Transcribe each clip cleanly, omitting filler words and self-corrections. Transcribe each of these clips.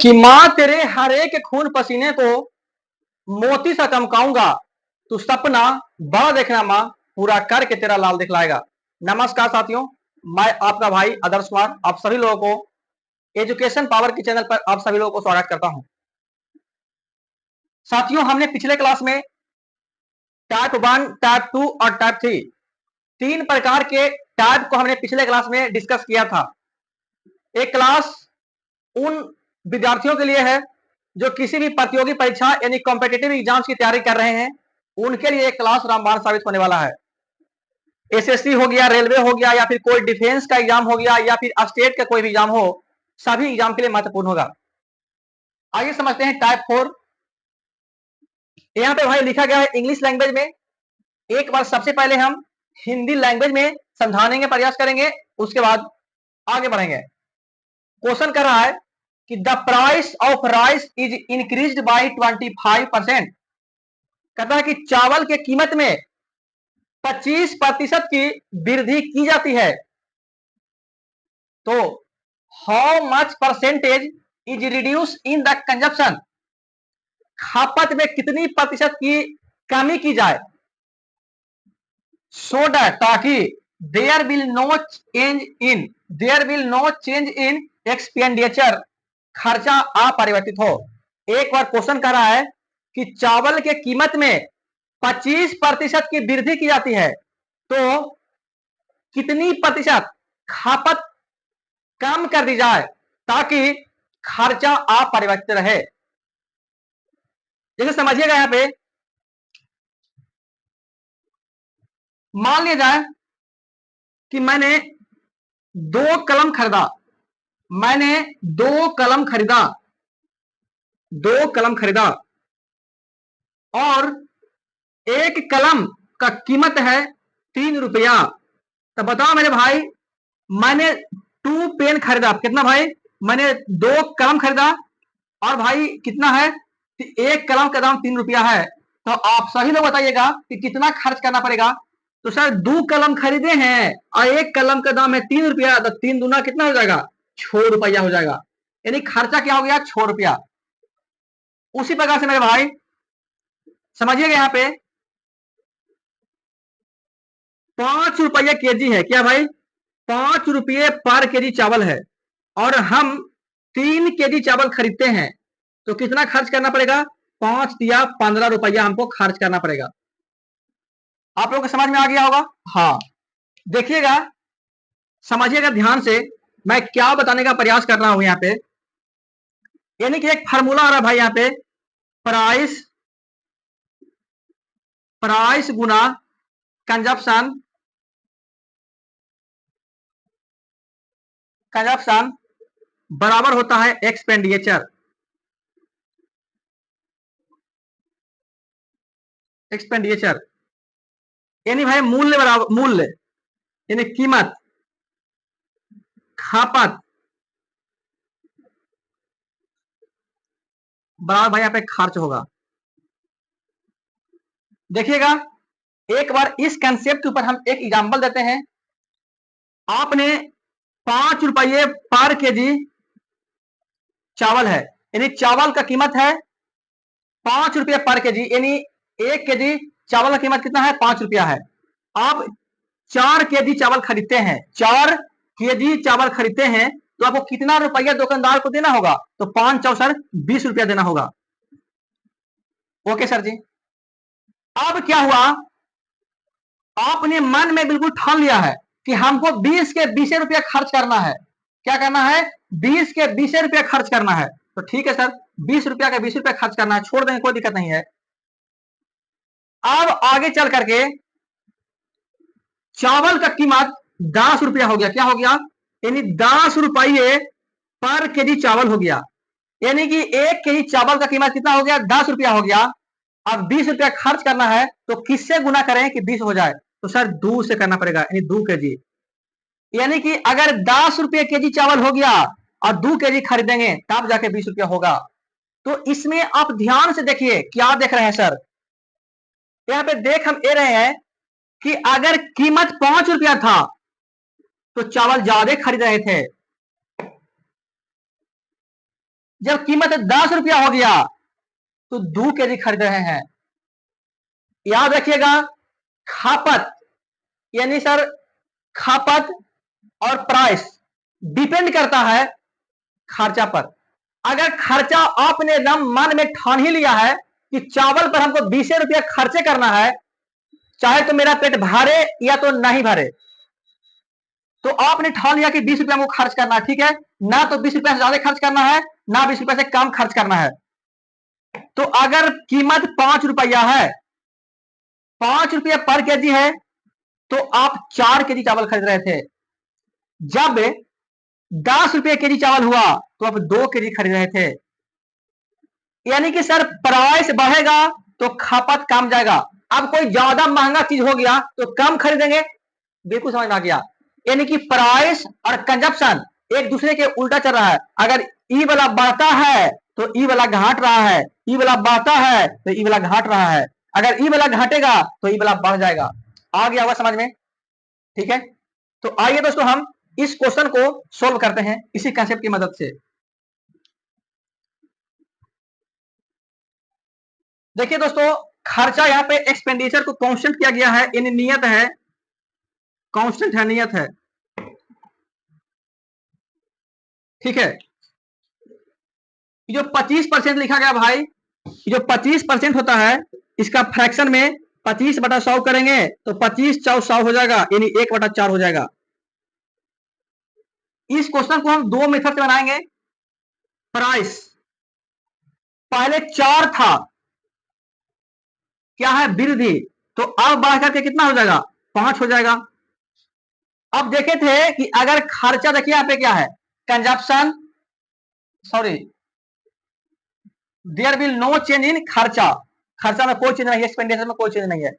कि मां तेरे हर एक खून पसीने को मोती सा चमकाऊंगा, तू सपना बड़ा देखना मां, पूरा करके तेरा लाल दिखलाएगा। नमस्कार साथियों, मैं आपका भाई आदर्श कुमार आप सभी लोगों को एजुकेशन पावर के चैनल पर आप सभी लोगों को स्वागत करता हूं। साथियों, हमने पिछले क्लास में टाइप 1, टाइप 2 और टाइप 3 तीन प्रकार के टाइप को हमने पिछले क्लास में डिस्कस किया था। एक क्लास उन विद्यार्थियों के लिए है जो किसी भी प्रतियोगी परीक्षा यानी कॉम्पिटिटिव एग्जाम्स की तैयारी कर रहे हैं, उनके लिए एक क्लास रामबाण साबित होने वाला है। एसएससी हो गया, रेलवे हो गया, या फिर कोई डिफेंस का एग्जाम हो गया, या फिर स्टेट का कोई भी एग्जाम हो, सभी एग्जाम के लिए महत्वपूर्ण होगा। आइए समझते हैं टाइप 4। यहाँ पे भाई लिखा गया है इंग्लिश लैंग्वेज में। एक बार सबसे पहले हम हिंदी लैंग्वेज में समझाने का प्रयास करेंगे, उसके बाद आगे बढ़ेंगे। क्वेश्चन कर रहा है कि the price of rice is increased by 25%। कहता है कि चावल के कीमत में 25% की वृद्धि की जाती है, तो how much percentage is reduce in the consumption. खपत में कितनी प्रतिशत की कमी की जाए, सो दैट ताकि there will no change in expenditure, खर्चा अपरिवर्तित हो। एक बार क्वेश्चन कर रहा है कि चावल के कीमत में 25% की वृद्धि की जाती है, तो कितनी प्रतिशत खपत कम कर दी जाए ताकि खर्चा अपरिवर्तित रहे। जैसे समझिएगा, यहां पे मान लिया जाए कि मैंने दो कलम खरीदा, दो कलम खरीदा और एक कलम का कीमत है 3 रुपया। तो बताओ मेरे भाई, मैंने 2 पेन खरीदा, कितना भाई, मैंने 2 कलम खरीदा और भाई कितना है, एक कलम का दाम 3 रुपया है। तो आप सभी लोग बताइएगा कि कितना खर्च करना पड़ेगा। तो सर 2 कलम खरीदे हैं और एक कलम का दाम है 3 रुपया, तो 3 दूना कितना हो जाएगा, 6 रुपया हो जाएगा। यानी खर्चा क्या हो गया, 6 रुपया। उसी प्रकार से मेरे भाई समझिएगा, यहाँ पे 5 रुपये केजी है, क्या भाई, 5 रुपये पर केजी चावल है और हम 3 केजी चावल खरीदते हैं, तो कितना खर्च करना पड़ेगा, 5 या 15 रुपया हमको खर्च करना पड़ेगा। आप लोगों को समझ में आ गया होगा। हाँ, देखिएगा, समझिएगा ध्यान से, मैं क्या बताने का प्रयास कर रहा हूं यहाँ पे। यानी कि एक फार्मूला आ रहा है भाई यहाँ पे, प्राइस प्राइस गुना कंजप्शन बराबर होता है एक्सपेंडिचर। यानी भाई मूल्य बराबर, मूल्य यानी कीमत, खपत बराबर भाई यहाँ पे खर्च होगा। देखिएगा, एक बार इस कंसेप्ट के ऊपर हम एक एग्जांपल देते हैं। आपने 5 रुपये पर केजी चावल है, यानी चावल का कीमत है 5 रुपये पर केजी, यानी 1 केजी चावल का कीमत कितना है, 5 रुपया है। आप 4 केजी चावल खरीदते हैं, 4 केजी चावल खरीदते हैं, तो आपको कितना रुपया दुकानदार को देना होगा, तो 5 × 4 = 20 रुपया देना होगा। ओके सर जी। अब क्या हुआ, आपने मन में बिल्कुल ठान लिया है कि हमको 20 के 20 रुपया खर्च करना है। क्या करना है, 20 के 20 रुपया खर्च करना है। तो ठीक है सर, 20 रुपया का 20 रुपया खर्च करना है, छोड़ देंगे, कोई दिक्कत नहीं है। अब आगे चल करके चावल का कीमत 10 रुपया हो गया, क्या हो गया, यानी 10 रुपये पर केजी चावल हो गया। यानी कि 1 केजी चावल का कीमत कितना हो गया, 10 रुपया हो गया। अब 20 रुपया खर्च करना है, तो किससे गुना करें कि 20 हो जाए, तो सर 2 से करना पड़ेगा, यानी 2 केजी। यानी कि अगर 10 रुपये केजी चावल हो गया और 2 केजी खरीदेंगे तब जाके 20 रुपया होगा। तो इसमें आप ध्यान से देखिए, क्या देख रहे हैं सर, यहाँ पे देख हम ये रहे हैं कि अगर कीमत 5 रुपया था तो चावल ज्यादा खरीद रहे थे, जब कीमत 10 रुपया हो गया तो 2 केजी खरीद रहे हैं। याद रखिएगा, खपत यानी सर खपत और प्राइस डिपेंड करता है खर्चा पर। अगर खर्चा आपने एकदम मन में ठान ही लिया है कि चावल पर हमको 20 रुपया खर्चे करना है, चाहे तो मेरा पेट भरे या तो नहीं भरे, तो आपने ठान लिया कि 20 रुपया हमको खर्च करना है, ठीक है, ना तो 20 रुपया से ज्यादा खर्च करना है, ना 20 रुपया से कम खर्च करना है। तो अगर कीमत 5 रुपया है, 5 रुपया पर केजी है, तो आप 4 केजी चावल खरीद रहे थे। जब 10 रुपये केजी चावल हुआ तो आप 2 केजी खरीद रहे थे। यानी कि सर प्राइस बढ़ेगा तो खपत कम जाएगा। अब कोई ज्यादा महंगा चीज हो गया तो कम खरीदेंगे, बिल्कुल समझ में आ गया। यानी कि प्राइस और कंजप्शन एक दूसरे के उल्टा चल रहा है। अगर ई वाला बढ़ता है तो ई वाला घट रहा है, ई वाला बढ़ता है तो ई वाला घट रहा है। अगर ई वाला घटेगा तो ई वाला बढ़ जाएगा। आ गया होगा समझ में, ठीक है। तो आइए दोस्तों हम इस क्वेश्चन को सोल्व करते हैं इसी कंसेप्ट की मदद से। देखिए दोस्तों, खर्चा यहाँ पे एक्सपेंडिचर को कांस्टेंट किया गया है, इन नियत है, कांस्टेंट है, नियत है, ठीक है। जो 25% लिखा गया भाई, जो 25% होता है इसका फ्रैक्शन में 25/100 करेंगे तो 25×4 हो जाएगा, यानी 1/4 हो जाएगा। इस क्वेश्चन को हम दो मेथड से बनाएंगे। प्राइस पहले 4 था, क्या है, वृद्धि, तो अब बढ़ करके कितना हो जाएगा, 5 हो जाएगा। अब देखे थे कि अगर खर्चा, देखिए यहाँ पे क्या है, consumption, sorry, there will no change in खर्चा, खर्चा में कोई चेंज नहीं है, एक्सपेंडिचर में कोई चेंज नहीं है।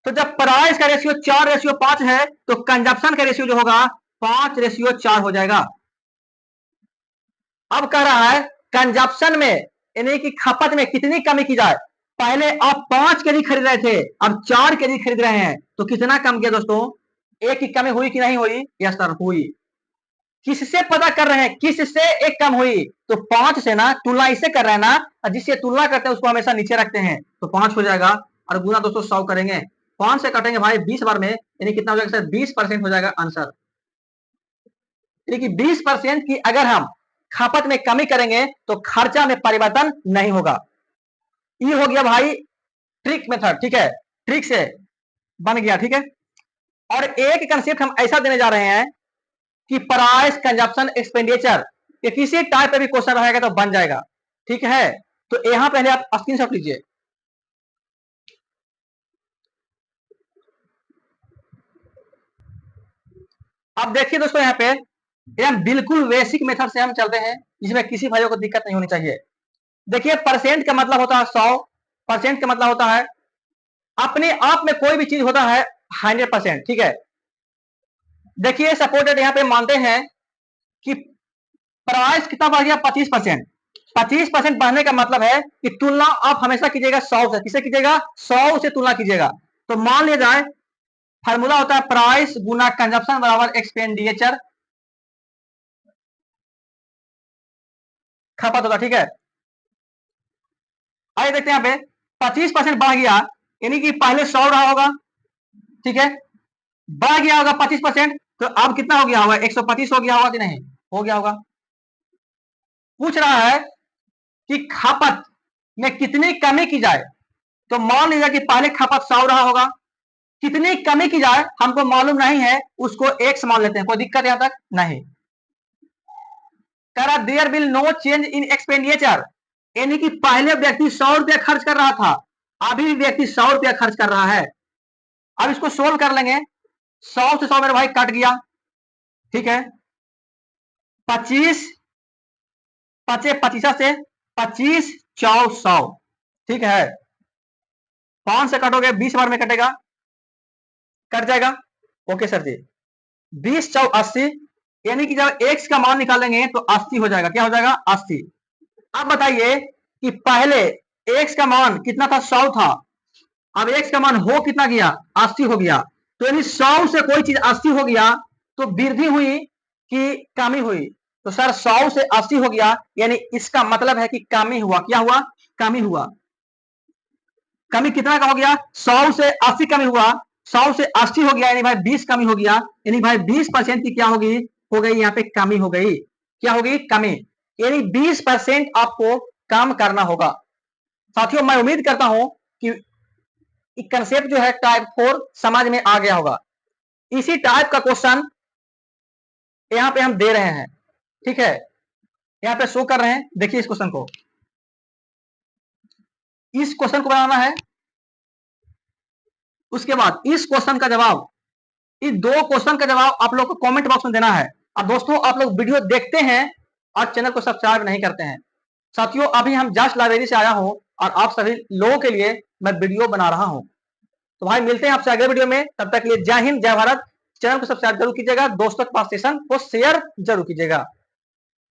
तो जब प्राइस का रेशियो 4:5 है तो कंजप्शन का रेशियो जो होगा 5:4 हो जाएगा। अब कह रहा है कंजप्शन में यानी कि खपत में कितनी कमी की जाए। पहले आप 5 केजी खरीद रहे थे, अब 4 केजी खरीद रहे हैं, तो कितना कम किया दोस्तों, एक की कमी हुई कि नहीं हुई, यस सर हुई। किससे पता कर रहे हैं, किससे एक कम हुई, तो 5 से ना, तुलना इससे कर रहे हैं ना, और जिससे तुलना करते हैं उसको हमेशा नीचे रखते हैं, तो 5 हो जाएगा। और गुना दोस्तों 100 करेंगे, 5 से कटेंगे भाई 20 बार में, यानी कितना हो जाएगा सर, 20% हो जाएगा आंसर। यानी कि 20% की अगर हम खपत में कमी करेंगे तो खर्चा में परिवर्तन नहीं होगा। ये हो गया भाई ट्रिक मेथड, ठीक है, ट्रिक से बन गया, ठीक है। और एक कंसेप्ट हम ऐसा देने जा रहे हैं कि प्राइस, कंजप्शन, एक्सपेंडिचर, ये किसी टाइप पे भी क्वेश्चन रहेगा तो बन जाएगा, ठीक है। तो यहां पहले आप स्क्रीनशॉट लीजिए। अब देखिए दोस्तों, यहाँ पे हम बिल्कुल बेसिक मेथड से हम चलते हैं, जिसमें किसी भाइयों को दिक्कत नहीं होनी चाहिए। देखिए, परसेंट का मतलब होता है 100%, का मतलब होता है अपने आप में कोई भी चीज होता है 100%, ठीक है। देखिए सपोर्टेड यहाँ पे मानते हैं कि प्राइस कितना बढ़ गया, 25%। 25% बढ़ने का मतलब है कि तुलना आप हमेशा कीजिएगा 100 से, किसे कीजिएगा, 100 से तुलना कीजिएगा। तो मान लिया जाए फार्मूला होता है प्राइस गुना कंजप्शन बराबर एक्सपेंडिचर, खपत होगा, ठीक है। आइए देखते हैं यहाँ पे 25% बढ़ गया, यानी कि पहले 100 रहा होगा, ठीक है, बढ़ गया होगा 25%, तो अब कितना हो गया होगा, 125 हो गया होगा कि नहीं, हो गया होगा। पूछ रहा है कि खपत में कितनी कमी की जाए, तो मान लीजिए कि पहले खपत 100 रहा होगा, कितनी कमी की जाए हमको मालूम नहीं है, उसको x मान लेते हैं, कोई दिक्कत यहां तक नहीं। कह रहा there will no change in expenditure, यानी कि पहले व्यक्ति 100 रुपया खर्च कर रहा था, अभी भी व्यक्ति 100 रुपया खर्च कर रहा है। अब इसको सोल्व कर लेंगे, 100 से 100 मेरे भाई कट गया, ठीक है, 25 पचे 25 से 25×4 100, ठीक है, 5 से कटोगे 20 बार में कटेगा, कट जाएगा, ओके सर जी। 20×4 = 80, यानी कि जब x का मान निकालेंगे तो 80 हो जाएगा, क्या हो जाएगा, 80। अब बताइए कि पहले x का मान कितना था, 100 था, अब x का मान हो कितना गया, 80 हो गया। तो यानी 100 से कोई चीज 80 हो गया तो वृद्धि हुई कि कमी हुई, तो सर 100 से 80 हो गया, यानी इसका मतलब है कि कम ही हुआ। क्या हुआ? कम ही हुआ। कमी कितना का हो गया? 100 से 80 कमी हुआ। 100 से 80 हो गया, यानी भाई 20 कमी हो गया, यानी भाई 20% की क्या होगी? हो गई यहाँ पे कमी हो गई। क्या होगी? कमी। यानी 20% आपको काम करना होगा। साथियों, मैं उम्मीद करता हूं कि कंसेप्ट जो है टाइप 4 समझ में आ गया होगा। इसी टाइप का क्वेश्चन यहाँ पे हम दे रहे हैं। ठीक है, यहाँ पे शो कर रहे हैं, देखिए इस क्वेश्चन को। इस क्वेश्चन को बनाना है, उसके बाद इस क्वेश्चन का जवाब, इस दो क्वेश्चन का जवाब आप लोग को कमेंट बॉक्स में देना है। और दोस्तों, आप लोग वीडियो देखते हैं और चैनल को सब्सक्राइब नहीं करते हैं। साथियों, अभी हम जस्ट लाइब्रेरी से आया हूं और आप सभी लोगों के लिए मैं वीडियो बना रहा हूं। तो भाई मिलते हैं आपसे अगले वीडियो में, तब तक के लिए जय हिंद, जय भारत। चैनल को सब्सक्राइब जरूर कीजिएगा, दोस्तों के पास सेशन को शेयर जरूर कीजिएगा।